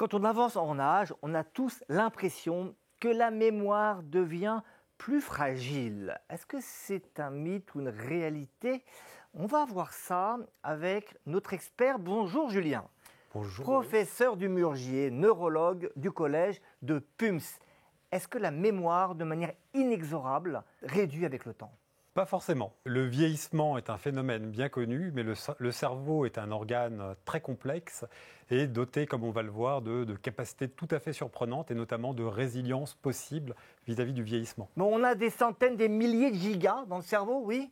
Quand on avance en âge, on a tous l'impression que la mémoire devient plus fragile. Est-ce que c'est un mythe ou une réalité? On va voir ça avec notre expert. Bonjour Julien. Bonjour. Professeur du Murgier, neurologue du collège de PUMS. Est-ce que la mémoire, de manière inexorable, réduit avec le temps? Pas forcément. Le vieillissement est un phénomène bien connu, mais le cerveau est un organe très complexe et doté, comme on va le voir, de capacités tout à fait surprenantes et notamment de résilience possible vis-à-vis du vieillissement. Bon, on a des centaines, des milliers de gigas dans le cerveau, oui?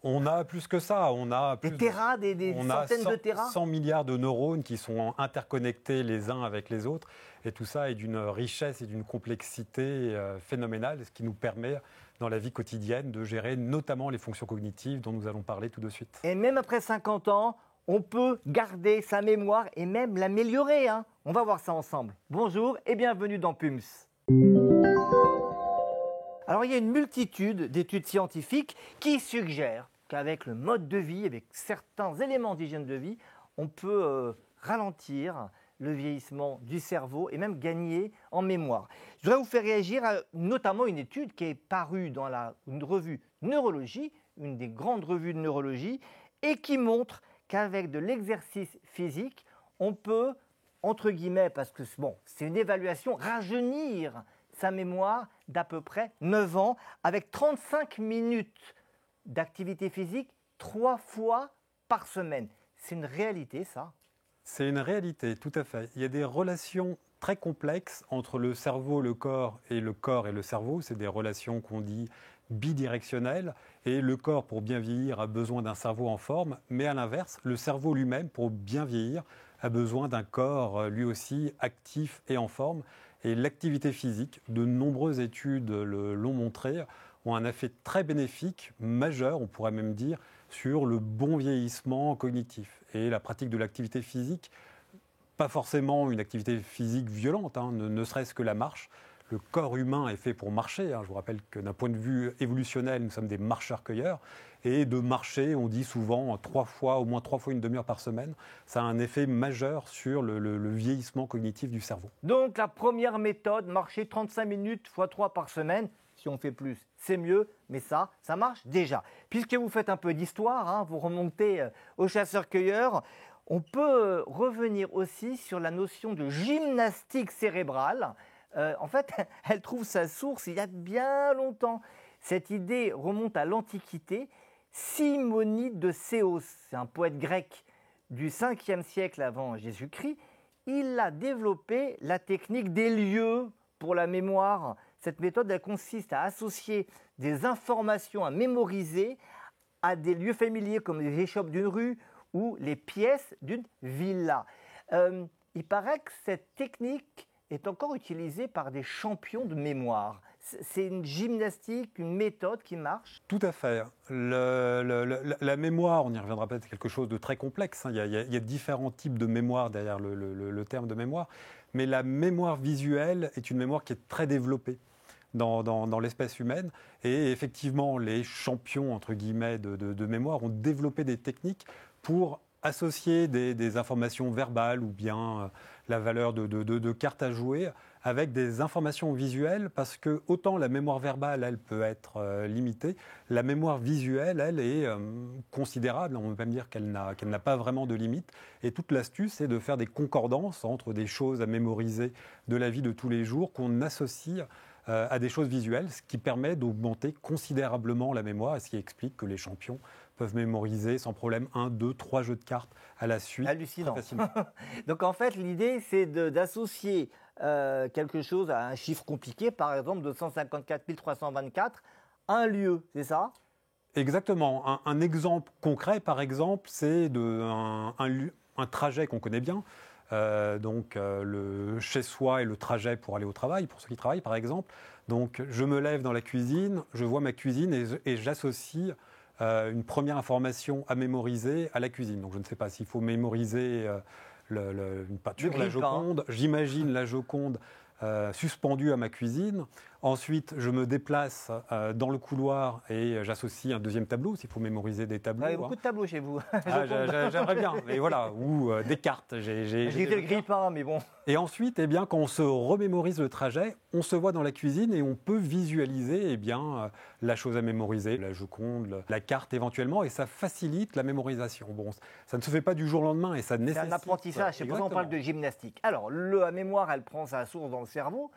On a plus que ça, on a Des terras, des centaines de terras? 100 milliards de neurones qui sont interconnectés les uns avec les autres. Et tout ça est d'une richesse et d'une complexité phénoménale, ce qui nous permet, dans la vie quotidienne, de gérer notamment les fonctions cognitives dont nous allons parler tout de suite. Et même après 50 ans, on peut garder sa mémoire et même l'améliorer. On va voir ça ensemble. Bonjour et bienvenue dans PUMS. Alors, il y a une multitude d'études scientifiques qui suggèrent qu'avec le mode de vie, avec certains éléments d'hygiène de vie, on peut ralentir le vieillissement du cerveau et même gagner en mémoire. Je voudrais vous faire réagir à notamment une étude qui est parue dans une revue Neurologie, une des grandes revues de neurologie, et qui montre qu'avec de l'exercice physique, on peut, entre guillemets, parce que bon, c'est une évaluation, rajeunir sa mémoire d'à peu près 9 ans avec 35 minutes d'activité physique 3 fois par semaine. C'est une réalité, ça? C'est une réalité, tout à fait. Il y a des relations très complexes entre le cerveau, le corps et le cerveau. C'est des relations qu'on dit bidirectionnelles. Et le corps, pour bien vieillir, a besoin d'un cerveau en forme. Mais à l'inverse, le cerveau lui-même, pour bien vieillir, a besoin d'un corps lui aussi actif et en forme. Et l'activité physique, de nombreuses études l'ont montré, ont un effet très bénéfique, majeur, on pourrait même dire, sur le bon vieillissement cognitif. Et la pratique de l'activité physique, pas forcément une activité physique violente, ne serait-ce que la marche. Le corps humain est fait pour marcher. Je vous rappelle que d'un point de vue évolutionnel, nous sommes des marcheurs-cueilleurs. Et de marcher, on dit souvent au moins 3 fois une demi-heure par semaine. Ça a un effet majeur sur le vieillissement cognitif du cerveau. Donc la première méthode, marcher 35 minutes x 3 par semaine. Si on fait plus, c'est mieux, mais ça marche déjà. Puisque vous faites un peu d'histoire, vous remontez aux chasseurs-cueilleurs, on peut revenir aussi sur la notion de gymnastique cérébrale. En fait, elle trouve sa source il y a bien longtemps. Cette idée remonte à l'Antiquité. Simonide de Céos, c'est un poète grec du 5e siècle avant Jésus-Christ. Il a développé la technique des lieux pour la mémoire. Cette méthode, elle consiste à associer des informations à mémoriser à des lieux familiers comme les échoppes d'une rue ou les pièces d'une villa. Il paraît que cette technique est encore utilisée par des champions de mémoire. C'est une gymnastique, une méthode qui marche? Tout à fait. La mémoire, on y reviendra peut-être, quelque chose de très complexe. Il y a différents types de mémoire derrière le terme de mémoire. Mais la mémoire visuelle est une mémoire qui est très développée dans l'espèce humaine. Et effectivement, les champions, entre guillemets, de mémoire ont développé des techniques pour associer des informations verbales ou bien la valeur de cartes à jouer avec des informations visuelles, parce que autant la mémoire verbale, elle peut être limitée, la mémoire visuelle, elle est considérable. On peut même dire qu'elle n'a pas vraiment de limite. Et toute l'astuce, c'est de faire des concordances entre des choses à mémoriser de la vie de tous les jours qu'on associe à des choses visuelles, ce qui permet d'augmenter considérablement la mémoire, et ce qui explique que les champions peuvent mémoriser sans problème 1, 2, 3 jeux de cartes à la suite. Hallucinant. Donc en fait, l'idée, c'est d'associer quelque chose à un chiffre compliqué, par exemple 254 324, un lieu, c'est ça? Exactement. Un exemple concret, par exemple, c'est un trajet qu'on connaît bien. Le chez soi et le trajet pour aller au travail, pour ceux qui travaillent par exemple. Donc je me lève dans la cuisine, je vois ma cuisine et j'associe une première information à mémoriser à la cuisine. Donc je ne sais pas s'il faut mémoriser une peinture, la Joconde. J'imagine la Joconde suspendue à ma cuisine. Ensuite, je me déplace dans le couloir et j'associe un deuxième tableau, s'il faut mémoriser des tableaux. Vous avez beaucoup de tableaux chez vous. J'aimerais bien, mais voilà, ou des cartes. J'ai le grille-pain, mais bon. Et ensuite, eh bien, quand on se remémorise le trajet, on se voit dans la cuisine et on peut visualiser eh bien, la chose à mémoriser, la Joconde, la carte éventuellement, et ça facilite la mémorisation. Bon, ça ne se fait pas du jour au lendemain et ça nécessite... C'est un apprentissage, c'est pour ça qu'on parle de gymnastique. Alors, la mémoire, elle prend sa source dans le cerveau.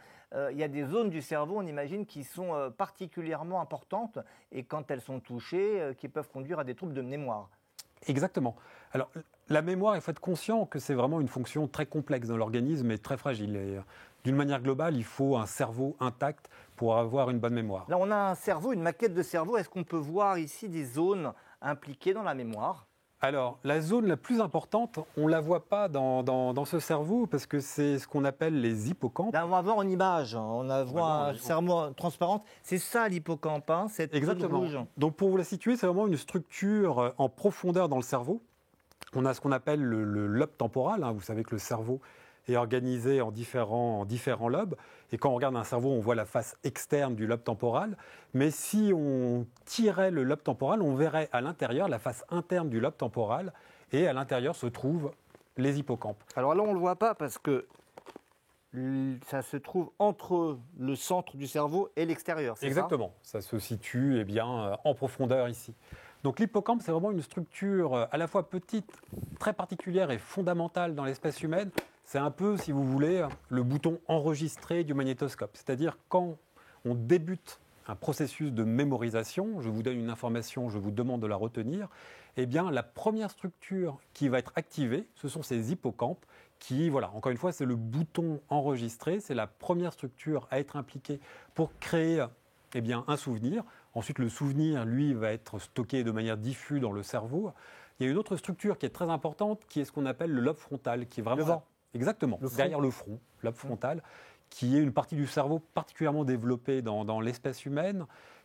Il y a des zones du cerveau, on imagine, qui sont particulièrement importantes et quand elles sont touchées, qui peuvent conduire à des troubles de mémoire. Exactement. Alors, la mémoire, il faut être conscient que c'est vraiment une fonction très complexe dans l'organisme et très fragile. Et d'une manière globale, il faut un cerveau intact pour avoir une bonne mémoire. Là, on a un cerveau, une maquette de cerveau. Est-ce qu'on peut voir ici des zones impliquées dans la mémoire ? Alors, la zone la plus importante, on ne la voit pas dans ce cerveau parce que c'est ce qu'on appelle les hippocampes. Là, on va voir en image, on voit un cerveau transparent. C'est ça l'hippocampe, hein, cette zone rouge. Donc, pour vous la situer, c'est vraiment une structure en profondeur dans le cerveau. On a ce qu'on appelle le lobe temporal. Vous savez que le cerveau est organisé en différents lobes. Et quand on regarde un cerveau, on voit la face externe du lobe temporal. Mais si on tirait le lobe temporal, on verrait à l'intérieur la face interne du lobe temporal. Et à l'intérieur se trouvent les hippocampes. Alors là, on ne le voit pas parce que ça se trouve entre le centre du cerveau et l'extérieur. Exactement. Ça se situe en profondeur ici. Donc l'hippocampe, c'est vraiment une structure à la fois petite, très particulière et fondamentale dans l'espèce humaine. C'est un peu, si vous voulez, le bouton enregistré du magnétoscope. C'est-à-dire quand on débute un processus de mémorisation, je vous donne une information, je vous demande de la retenir, eh bien la première structure qui va être activée, ce sont ces hippocampes qui, voilà, encore une fois, c'est le bouton enregistré, c'est la première structure à être impliquée pour créer un souvenir. Ensuite, le souvenir, lui, va être stocké de manière diffuse dans le cerveau. Il y a une autre structure qui est très importante, qui est ce qu'on appelle le lobe frontal, qui est vraiment... Devant. Exactement, derrière le front, lobe frontal, qui est une partie du cerveau particulièrement développée dans l'espèce humaine,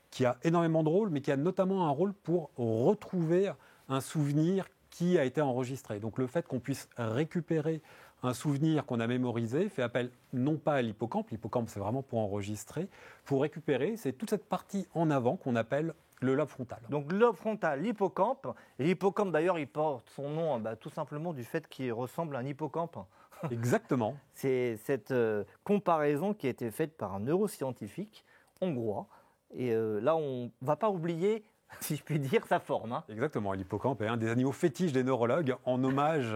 qui a énormément de rôles, mais qui a notamment un rôle pour retrouver un souvenir qui a été enregistré. Donc le fait qu'on puisse récupérer un souvenir qu'on a mémorisé fait appel non pas à l'hippocampe c'est vraiment pour enregistrer, pour récupérer, c'est toute cette partie en avant qu'on appelle le lobe frontal. Donc le lobe frontal, l'hippocampe. L'hippocampe d'ailleurs, il porte son nom tout simplement du fait qu'il ressemble à un hippocampe. Exactement. C'est cette comparaison qui a été faite par un neuroscientifique hongrois. Et là, on ne va pas oublier, si je puis dire, sa forme. Hein. Exactement. L'hippocampe est un des animaux fétiches des neurologues en hommage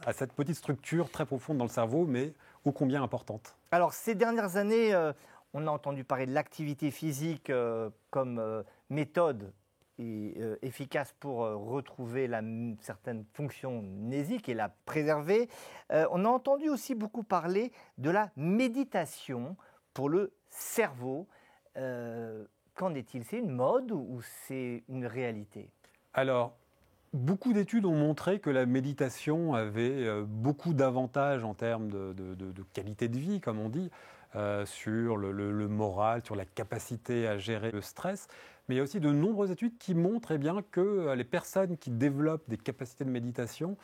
à cette petite structure très profonde dans le cerveau, mais ô combien importante. Alors, ces dernières années, on a entendu parler de l'activité physique comme méthode efficace pour retrouver certaine fonction mnésique et la préserver. On a entendu aussi beaucoup parler de la méditation pour le cerveau. Qu'en est-il ? C'est une mode ou c'est une réalité ? Alors, beaucoup d'études ont montré que la méditation avait beaucoup d'avantages en termes de qualité de vie, comme on dit, sur le moral, sur la capacité à gérer le stress. Mais il y a aussi de nombreuses études qui montrent que les personnes qui développent des capacités de méditation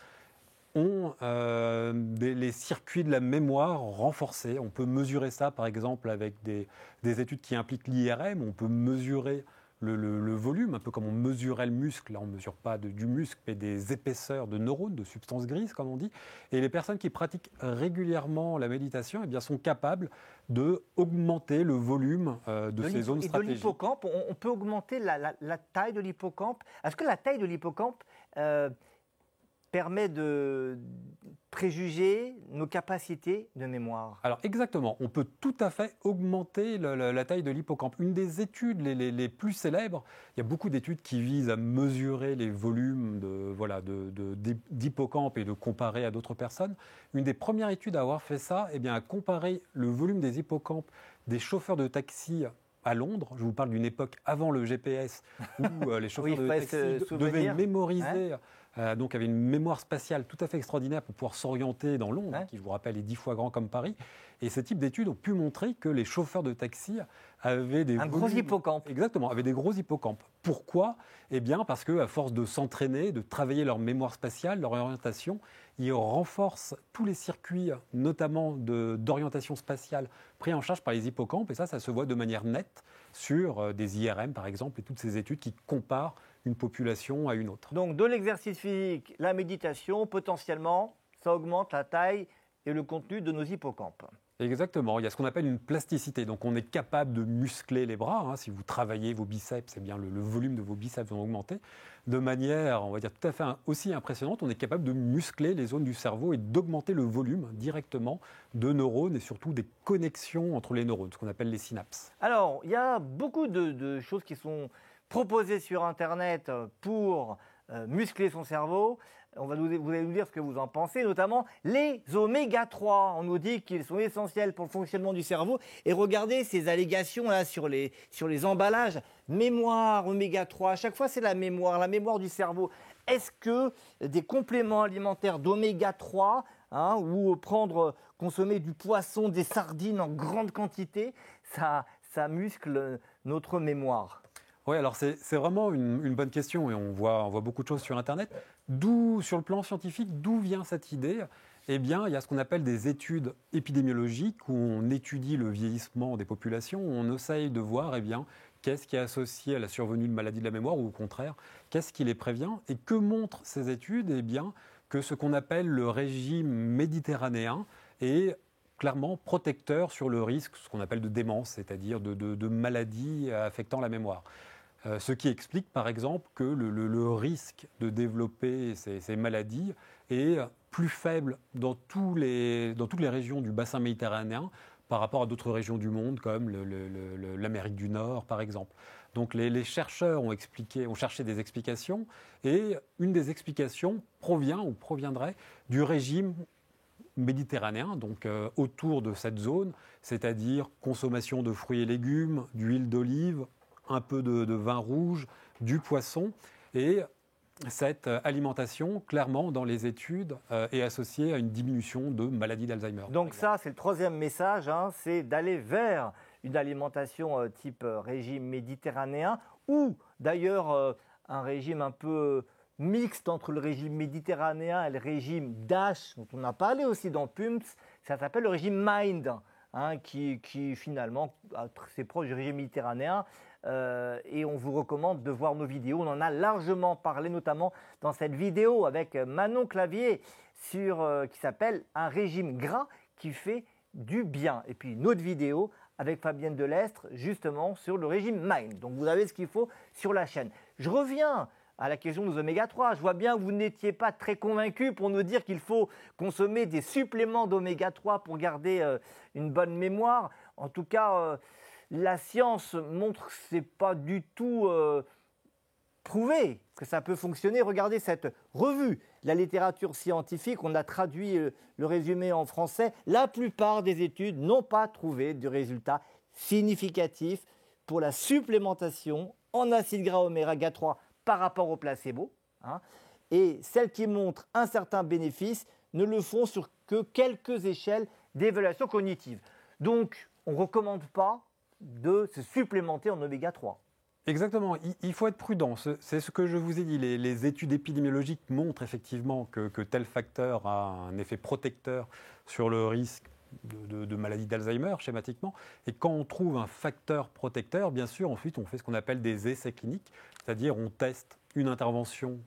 ont les circuits de la mémoire renforcés. On peut mesurer ça, par exemple, avec des études qui impliquent l'IRM. On peut mesurer le volume, un peu comme on mesurait le muscle. Là, on ne mesure pas du muscle, mais des épaisseurs de neurones, de substances grises, comme on dit. Et les personnes qui pratiquent régulièrement la méditation sont capables d'augmenter le volume de ces zones stratégiques. Et de l'hippocampe, on peut augmenter la taille de l'hippocampe. Est-ce que la taille de l'hippocampe permet de préjuger nos capacités de mémoire ? Alors exactement, on peut tout à fait augmenter la taille de l'hippocampe. Une des études les plus célèbres, il y a beaucoup d'études qui visent à mesurer les volumes d'hippocampe et de comparer à d'autres personnes. Une des premières études à avoir fait ça, a comparé le volume des hippocampes des chauffeurs de taxi à Londres. Je vous parle d'une époque avant le GPS où les chauffeurs de taxi devaient mémoriser donc avait une mémoire spatiale tout à fait extraordinaire pour pouvoir s'orienter dans Londres, qui, je vous rappelle, est 10 fois grand comme Paris. Et ce type d'études ont pu montrer que les chauffeurs de taxi avaient des gros hippocampe. Exactement, avaient des gros hippocampes. Pourquoi ? Eh bien, parce qu'à force de s'entraîner, de travailler leur mémoire spatiale, leur orientation, ils renforcent tous les circuits, notamment d'orientation spatiale, pris en charge par les hippocampes. Et ça se voit de manière nette sur des IRM, par exemple, et toutes ces études qui comparent une population à une autre. Donc, de l'exercice physique, la méditation, potentiellement, ça augmente la taille et le contenu de nos hippocampes. Exactement, il y a ce qu'on appelle une plasticité. Donc on est capable de muscler les bras. Si vous travaillez vos biceps, eh bien le volume de vos biceps va augmenter. De manière, on va dire, tout à fait aussi impressionnante, on est capable de muscler les zones du cerveau et d'augmenter le volume directement de neurones et surtout des connexions entre les neurones, ce qu'on appelle les synapses. Alors, il y a beaucoup de choses qui sont proposées sur Internet pour muscler son cerveau. Vous allez nous dire ce que vous en pensez, notamment les oméga 3. On nous dit qu'ils sont essentiels pour le fonctionnement du cerveau. Et regardez ces allégations là sur les emballages. Mémoire, oméga 3, à chaque fois c'est la mémoire du cerveau. Est-ce que des compléments alimentaires d'oméga 3, ou consommer du poisson, des sardines en grande quantité, ça muscle notre mémoire ? Oui, alors c'est vraiment une bonne question et on voit beaucoup de choses sur Internet. Sur le plan scientifique, d'où vient cette idée ? Eh bien, il y a ce qu'on appelle des études épidémiologiques où on étudie le vieillissement des populations, où on essaye de voir qu'est-ce qui est associé à la survenue de maladies de la mémoire ou au contraire, qu'est-ce qui les prévient. Et que montrent ces études ? Eh bien, que ce qu'on appelle le régime méditerranéen est clairement protecteur sur le risque, ce qu'on appelle de démence, c'est-à-dire de maladies affectant la mémoire. Ce qui explique par exemple que le risque de développer ces maladies est plus faible dans toutes les régions du bassin méditerranéen par rapport à d'autres régions du monde comme l'Amérique du Nord par exemple. Donc les chercheurs ont cherché des explications et une des explications proviendrait du régime méditerranéen, donc autour de cette zone, c'est-à-dire consommation de fruits et légumes, d'huile d'olive, un peu de vin rouge, du poisson. Et cette alimentation, clairement, dans les études, est associée à une diminution de maladies d'Alzheimer. Donc ça, c'est le troisième message, c'est d'aller vers une alimentation type régime méditerranéen ou d'ailleurs un régime un peu mixte entre le régime méditerranéen et le régime DASH, dont on a parlé aussi dans PUMPS. Ça s'appelle le régime MIND, qui finalement c'est proche du régime méditerranéen. Et on vous recommande de voir nos vidéos. On en a largement parlé, notamment dans cette vidéo avec Manon Clavier qui s'appelle « Un régime gras qui fait du bien ». Et puis une autre vidéo avec Fabienne Delestre, justement sur le régime MIND. Donc vous avez ce qu'il faut sur la chaîne. Je reviens à la question des oméga 3. Je vois bien que vous n'étiez pas très convaincu pour nous dire qu'il faut consommer des suppléments d'oméga 3 pour garder une bonne mémoire. En tout cas, la science montre que ce n'est pas du tout prouvé que ça peut fonctionner. Regardez cette revue, la littérature scientifique, on a traduit le résumé en français. La plupart des études n'ont pas trouvé de résultats significatifs pour la supplémentation en acides gras oméga 3 par rapport au placebo. Et celles qui montrent un certain bénéfice ne le font sur que quelques échelles d'évaluation cognitive. Donc, on ne recommande pas de se supplémenter en oméga 3. Exactement, il faut être prudent. C'est ce que je vous ai dit. Les études épidémiologiques montrent effectivement que tel facteur a un effet protecteur sur le risque de maladie d'Alzheimer, schématiquement. Et quand on trouve un facteur protecteur, bien sûr, ensuite on fait ce qu'on appelle des essais cliniques, c'est-à-dire on teste une intervention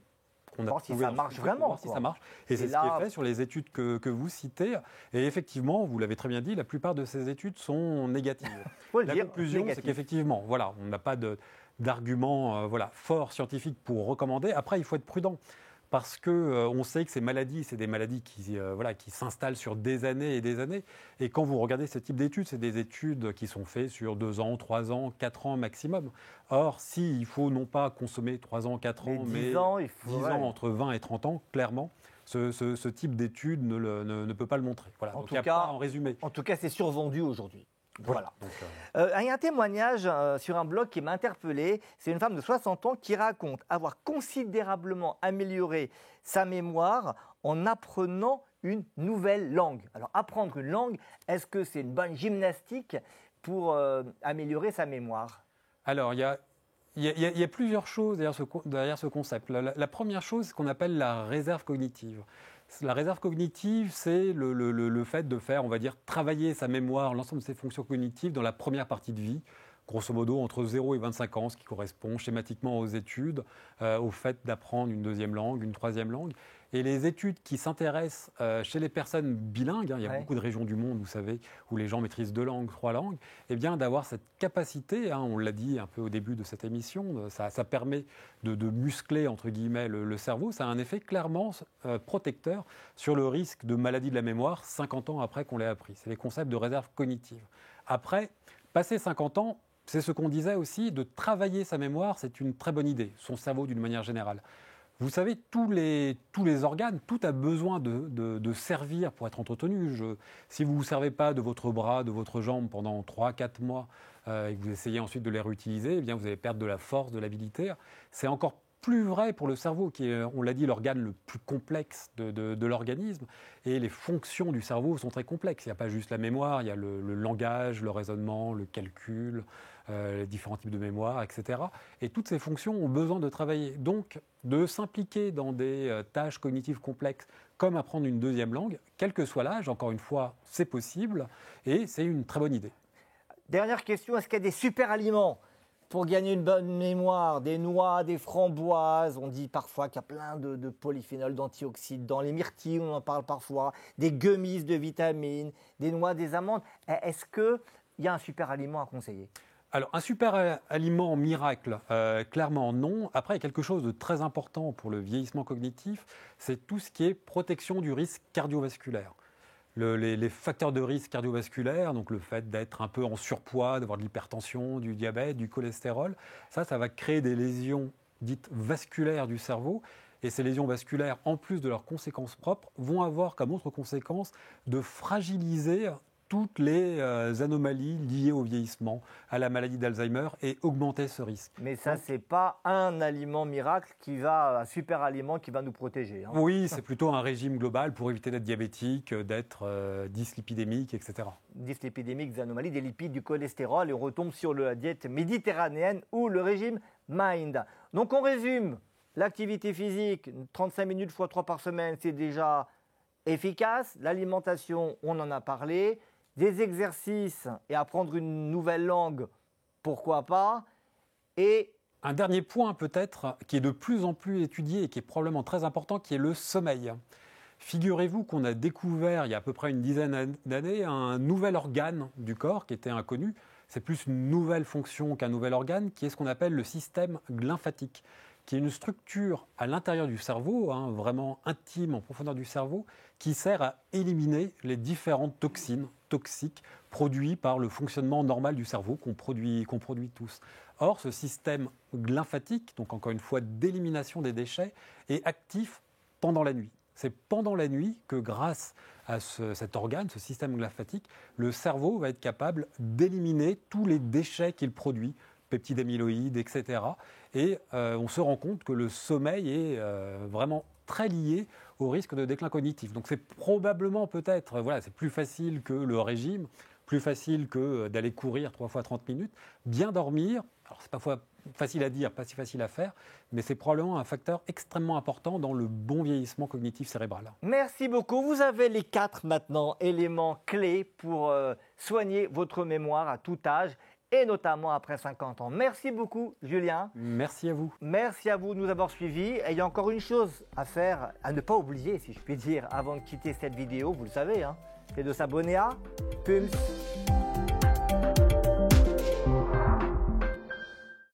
qu'on a voir si ça marche vraiment. Voir si ça marche. Et c'est ce qui est fait sur les études que vous citez. Et effectivement, vous l'avez très bien dit, la plupart de ces études sont négatives. La conclusion, c'est qu'effectivement, voilà, on n'a pas d'arguments forts scientifiques pour recommander. Après, il faut être prudent. Parce qu'on sait que ces maladies, c'est des maladies qui s'installent sur des années et des années. Et quand vous regardez ce type d'études, c'est des études qui sont faites sur 2 ans, 3 ans, 4 ans maximum. Or, s'il faut non pas consommer 3 ans, 4 ans, mais 10 ans, entre 20 et 30 ans, clairement, ce type d'études ne peut pas le montrer. Voilà. En tout cas, en résumé. En tout cas, c'est survendu aujourd'hui. Voilà. Il y a un témoignage sur un blog qui m'a interpellé. C'est une femme de 60 ans qui raconte avoir considérablement amélioré sa mémoire en apprenant une nouvelle langue. Alors, apprendre une langue, est-ce que c'est une bonne gymnastique pour améliorer sa mémoire? Alors, il y a plusieurs choses derrière ce concept. La première chose, c'est ce qu'on appelle la réserve cognitive. La réserve cognitive, c'est le fait de faire, on va dire, travailler sa mémoire, l'ensemble de ses fonctions cognitives dans la première partie de vie, grosso modo entre 0 et 25 ans, ce qui correspond schématiquement aux études, au fait d'apprendre une deuxième langue, une troisième langue. Et les études qui s'intéressent chez les personnes bilingues, il y a beaucoup de régions du monde, vous savez, où les gens maîtrisent 2 langues, 3 langues, eh bien d'avoir cette capacité, on l'a dit un peu au début de cette émission, ça permet de muscler, entre guillemets, le cerveau. Ça a un effet clairement protecteur sur le risque de maladie de la mémoire 50 ans après qu'on l'ait appris. C'est les concepts de réserve cognitive. Après, passé 50 ans, c'est ce qu'on disait aussi, de travailler sa mémoire, c'est une très bonne idée, son cerveau d'une manière générale. Vous savez, tous les organes, tout a besoin de servir pour être entretenu. Si vous ne vous servez pas de votre bras, de votre jambe pendant 3-4 mois et que vous essayez ensuite de les réutiliser, eh bien vous allez perdre de la force, de l'habilité. C'est encore plus vrai pour le cerveau, qui est, on l'a dit, l'organe le plus complexe de l'organisme. Et les fonctions du cerveau sont très complexes. Il n'y a pas juste la mémoire, il y a le langage, le raisonnement, le calcul, les différents types de mémoire, etc. Et toutes ces fonctions ont besoin de travailler. Donc, de s'impliquer dans des tâches cognitives complexes, comme apprendre une deuxième langue, quel que soit l'âge, encore une fois, c'est possible et c'est une très bonne idée. Dernière question, est-ce qu'il y a des super aliments pour gagner une bonne mémoire? Des noix, des framboises, on dit parfois qu'il y a plein de polyphénols, d'antioxydants, les myrtilles, on en parle parfois, des gummies de vitamines, des noix, des amandes. Est-ce qu'il y a un super aliment à conseiller? Alors, un super aliment miracle, clairement non. Après, il y a quelque chose de très important pour le vieillissement cognitif, c'est tout ce qui est protection du risque cardiovasculaire. Les facteurs de risque cardiovasculaire, donc le fait d'être un peu en surpoids, d'avoir de l'hypertension, du diabète, du cholestérol, ça va créer des lésions dites vasculaires du cerveau. Et ces lésions vasculaires, en plus de leurs conséquences propres, vont avoir comme autre conséquence de fragiliser toutes les anomalies liées au vieillissement, à la maladie d'Alzheimer et augmenter ce risque. Mais ça, ce n'est pas un aliment miracle un super aliment qui va nous protéger. Oui, c'est plutôt un régime global pour éviter d'être diabétique, d'être dyslipidémique, etc. Dyslipidémique, des anomalies, des lipides, du cholestérol, et on retombe sur la diète méditerranéenne ou le régime MIND. Donc on résume, l'activité physique, 35 minutes x 3 par semaine, c'est déjà efficace. L'alimentation, on en a parlé. Des exercices et apprendre une nouvelle langue, pourquoi pas. Et un dernier point peut-être qui est de plus en plus étudié et qui est probablement très important, qui est le sommeil. Figurez-vous qu'on a découvert il y a à peu près une dizaine d'années un nouvel organe du corps qui était inconnu. C'est plus une nouvelle fonction qu'un nouvel organe, qui est ce qu'on appelle le système lymphatique, qui est une structure à l'intérieur du cerveau, vraiment intime, en profondeur du cerveau, qui sert à éliminer les différentes toxines toxiques produits par le fonctionnement normal du cerveau qu'on produit tous. Or, ce système lymphatique, donc encore une fois d'élimination des déchets, est actif pendant la nuit. C'est pendant la nuit que grâce à cet organe, ce système lymphatique, le cerveau va être capable d'éliminer tous les déchets qu'il produit, peptides amyloïdes, etc. Et on se rend compte que le sommeil est vraiment très lié au risque de déclin cognitif. Donc c'est probablement peut-être, c'est plus facile que le régime, plus facile que d'aller courir 3 fois 30 minutes. Bien dormir, alors c'est parfois facile à dire, pas si facile à faire, mais c'est probablement un facteur extrêmement important dans le bon vieillissement cognitif cérébral. Merci beaucoup. Vous avez les 4 maintenant éléments clés pour soigner votre mémoire à tout âge, et notamment après 50 ans. Merci beaucoup, Julien. Merci à vous. Merci à vous de nous avoir suivis. Et il y a encore une chose à faire, à ne pas oublier, si je puis dire, avant de quitter cette vidéo, vous le savez, c'est de s'abonner à Pulse.